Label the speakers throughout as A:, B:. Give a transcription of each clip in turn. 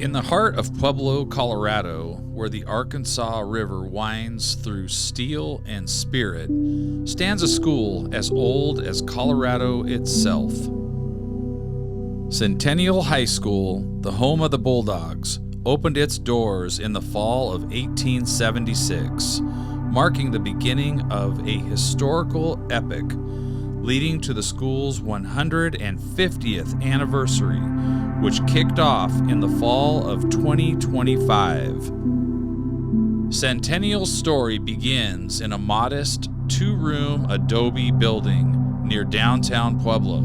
A: In the heart of Pueblo, Colorado, where the Arkansas River winds through Steel and Spirit, stands a school as old as Colorado itself. Centennial High School, the home of the Bulldogs, opened its doors in the fall of 1876, marking the beginning of a historical epic leading to the school's 150th anniversary, which kicked off in the fall of 2025. Centennial's story begins in a modest two-room adobe building near downtown Pueblo.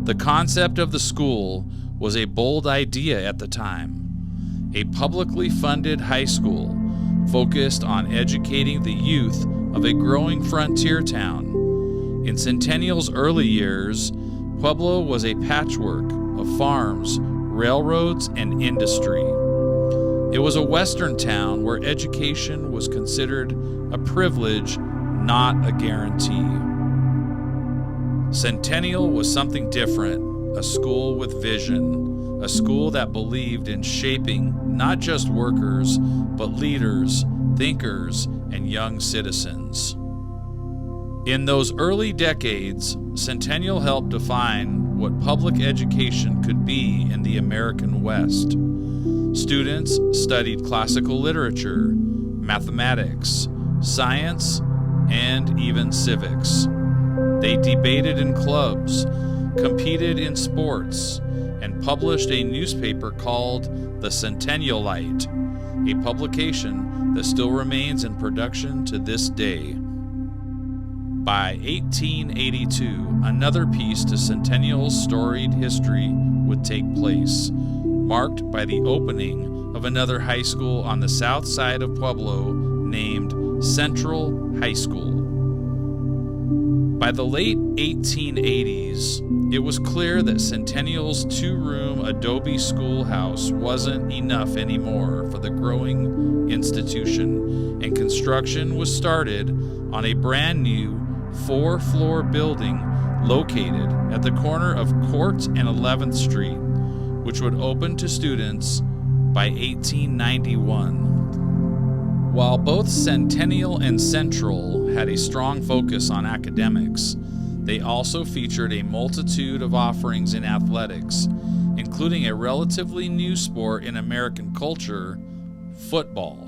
A: The concept of the school was a bold idea at the time, a publicly funded high school focused on educating the youth of a growing frontier town. In Centennial's early years, Pueblo was a patchwork of farms, railroads, and industry. It was a western town where education was considered a privilege, not a guarantee. Centennial was something different, a school with vision, a school that believed in shaping not just workers, but leaders, thinkers, and young citizens. In those early decades, Centennial helped define what public education could be in the American West. Students studied classical literature, mathematics, science, and even civics. They debated in clubs, competed in sports, and published a newspaper called The Centennialite, a publication that still remains in production to this day. By 1882, another piece to Centennial's storied history would take place, marked by the opening of another high school on the south side of Pueblo named Central High School. By the late 1880s, it was clear that Centennial's two-room adobe schoolhouse wasn't enough anymore for the growing institution, and construction was started on a brand new four-floor building located at the corner of Court and 11th Street, which would open to students by 1891. While both Centennial and Central had a strong focus on academics, they also featured a multitude of offerings in athletics, including a relatively new sport in American culture, football.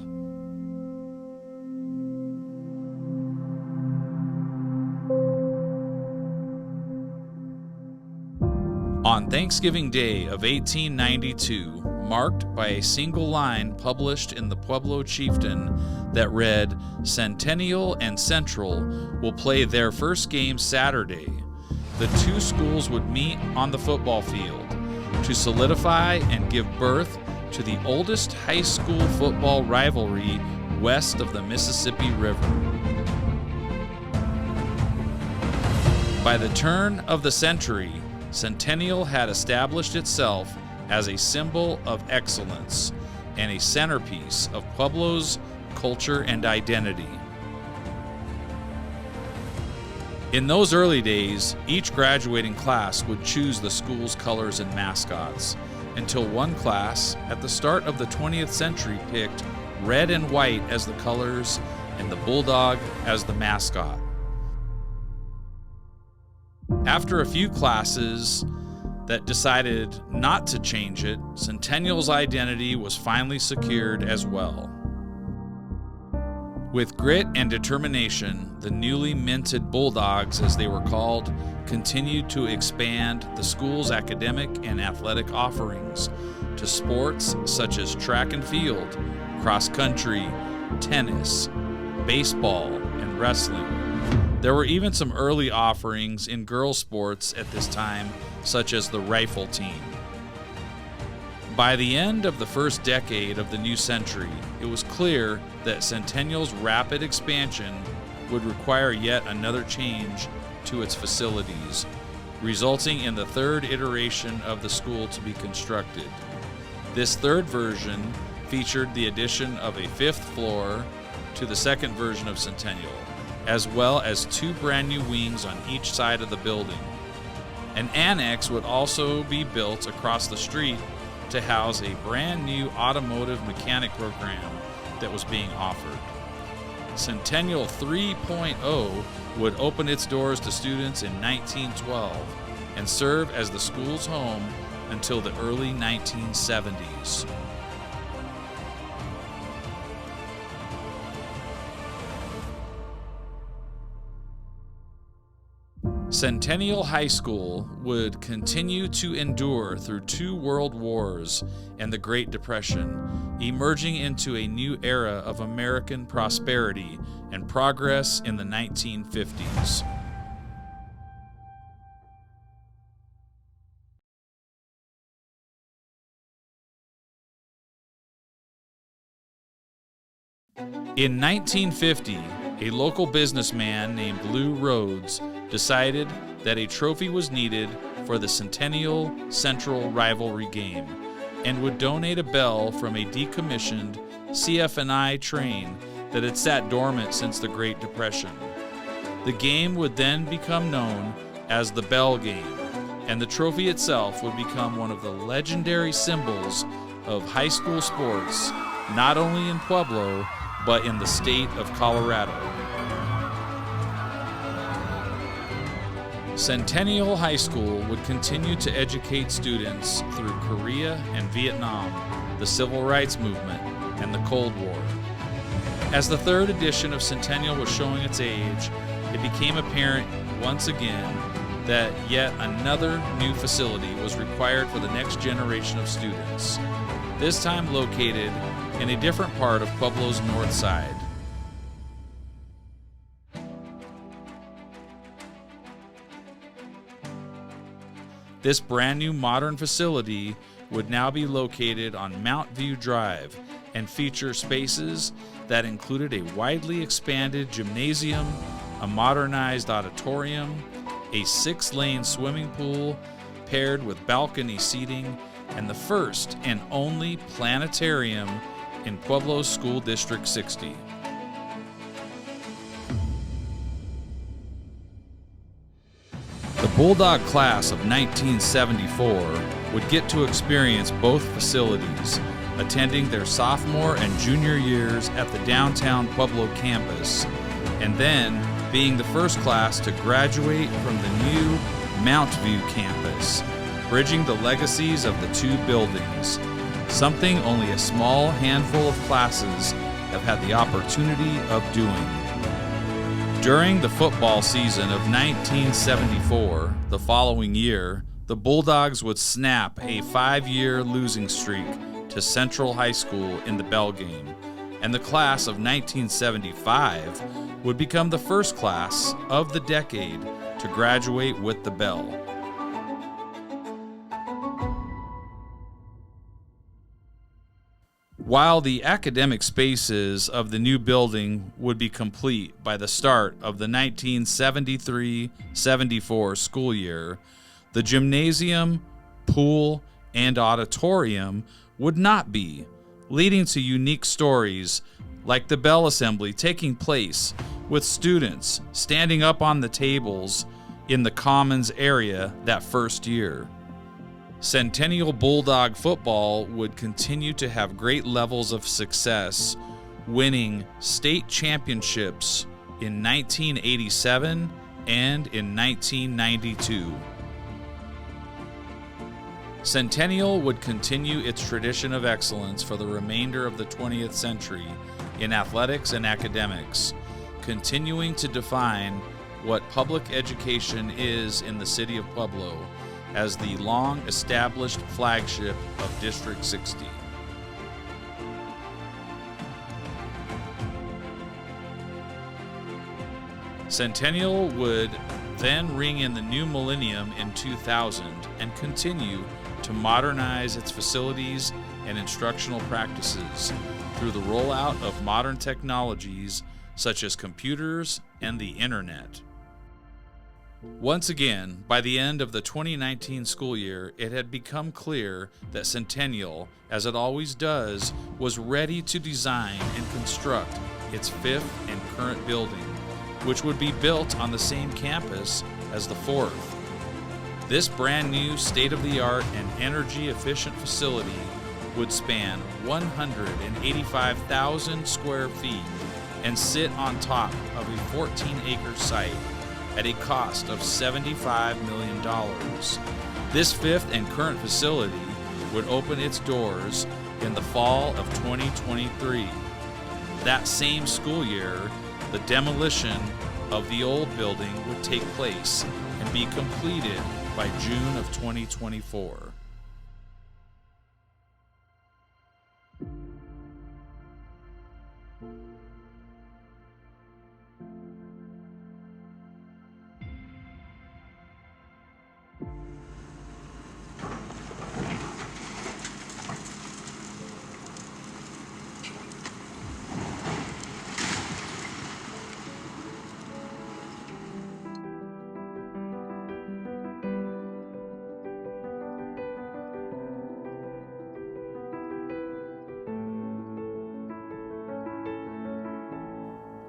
A: On Thanksgiving Day of 1892, marked by a single line published in the Pueblo Chieftain that read, "Centennial and Central will play their first game Saturday," the two schools would meet on the football field to solidify and give birth to the oldest high school football rivalry west of the Mississippi River. By the turn of the century, Centennial had established itself as a symbol of excellence and a centerpiece of Pueblo's culture and identity. In those early days, each graduating class would choose the school's colors and mascots, until one class at the start of the 20th century picked red and white as the colors and the bulldog as the mascot. After a few classes that decided not to change it, Centennial's identity was finally secured as well. With grit and determination, the newly minted Bulldogs, as they were called, continued to expand the school's academic and athletic offerings to sports such as track and field, cross country, tennis, baseball, and wrestling. There were even some early offerings in girls' sports at this time, such as the rifle team. By the end of the first decade of the new century, it was clear that Centennial's rapid expansion would require yet another change to its facilities, resulting in the third iteration of the school to be constructed. This third version featured the addition of a fifth floor to the second version of Centennial, as well as two brand new wings on each side of the building. An annex would also be built across the street to house a brand new automotive mechanic program that was being offered. Centennial 3.0 would open its doors to students in 1912 and serve as the school's home until the early 1970s. Centennial High School would continue to endure through 2 world wars and the Great Depression, emerging into a new era of American prosperity and progress in the 1950s. In 1950, a local businessman named Lou Rhodes decided that a trophy was needed for the Centennial Central rivalry game and would donate a bell from a decommissioned CF&I train that had sat dormant since the Great Depression. The game would then become known as the Bell Game, and the trophy itself would become one of the legendary symbols of high school sports, not only in Pueblo, but in the state of Colorado. Centennial High School would continue to educate students through Korea and Vietnam, the Civil Rights Movement, and the Cold War. As the 3rd edition of Centennial was showing its age, it became apparent once again that yet another new facility was required for the next generation of students, this time located in a different part of Pueblo's north side. This brand new modern facility would now be located on Mount View Drive and feature spaces that included a widely expanded gymnasium, a modernized auditorium, a 6-lane swimming pool paired with balcony seating, and the first and only planetarium in Pueblo School District 60. The Bulldog class of 1974 would get to experience both facilities, attending their sophomore and junior years at the downtown Pueblo campus, and then being the first class to graduate from the new Mount View campus, bridging the legacies of the 2 buildings, something only a small handful of classes have had the opportunity of doing. During the football season of 1974, the following year, the Bulldogs would snap a 5-year losing streak to Central High School in the Bell Game, and the class of 1975 would become the first class of the decade to graduate with the Bell. While the academic spaces of the new building would be complete by the start of the 1973-74 school year, the gymnasium, pool, and auditorium would not be, leading to unique stories like the bell assembly taking place with students standing up on the tables in the Commons area that first year. Centennial Bulldog football would continue to have great levels of success, winning state championships in 1987 and in 1992. Centennial would continue its tradition of excellence for the remainder of the 20th century in athletics and academics, continuing to define what public education is in the city of Pueblo as the long-established flagship of District 60. Centennial would then ring in the new millennium in 2000 and continue to modernize its facilities and instructional practices through the rollout of modern technologies such as computers and the internet. Once again, by the end of the 2019 school year, it had become clear that Centennial, as it always does, was ready to design and construct its 5th and current building, which would be built on the same campus as the 4th. This brand new state-of-the-art and energy-efficient facility would span 185,000 square feet and sit on top of a 14-acre site at a cost of $75 million. This fifth and current facility would open its doors in the fall of 2023. That same school year, the demolition of the old building would take place and be completed by June of 2024.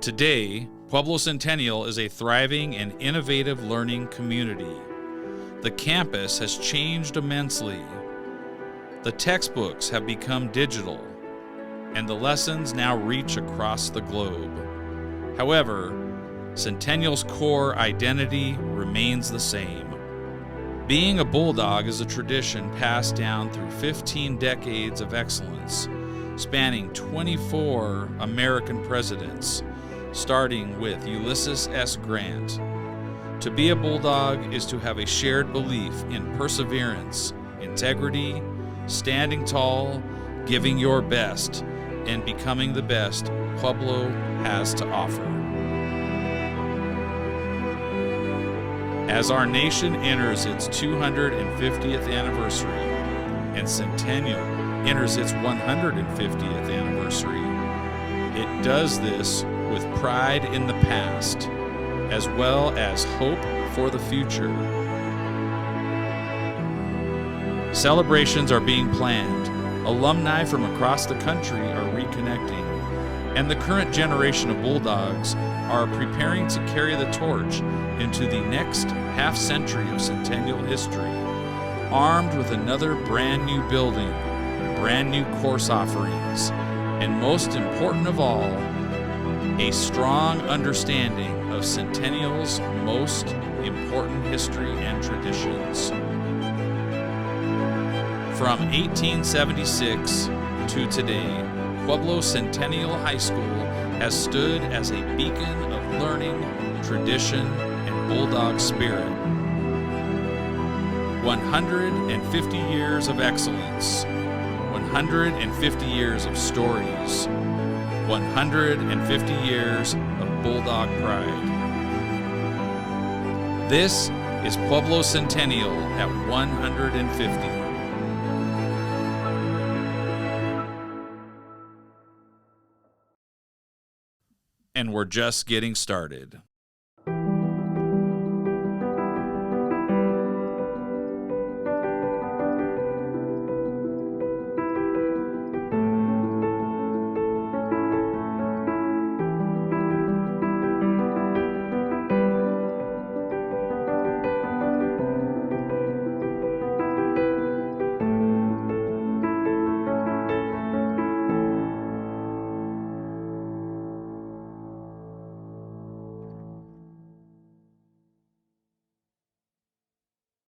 A: Today, Pueblo Centennial is a thriving and innovative learning community. The campus has changed immensely. The textbooks have become digital, and the lessons now reach across the globe. However, Centennial's core identity remains the same. Being a Bulldog is a tradition passed down through 15 decades of excellence, spanning 24 American presidents, starting with Ulysses S. Grant. To be a Bulldog is to have a shared belief in perseverance, integrity, standing tall, giving your best, and becoming the best Pueblo has to offer. As our nation enters its 250th anniversary and Centennial enters its 150th anniversary, it does this with pride in the past, as well as hope for the future. Celebrations are being planned, alumni from across the country are reconnecting, and the current generation of Bulldogs are preparing to carry the torch into the next half-century of Centennial history, armed with another brand new building, brand new course offerings, and most important of all, a strong understanding of Centennial's most important history and traditions. From 1876 to today, Pueblo Centennial High School has stood as a beacon of learning, tradition, and Bulldog spirit. 150 years of excellence, 150 years of stories, 150 years of Bulldog pride. This is Pueblo Centennial at 150. And we're just getting started.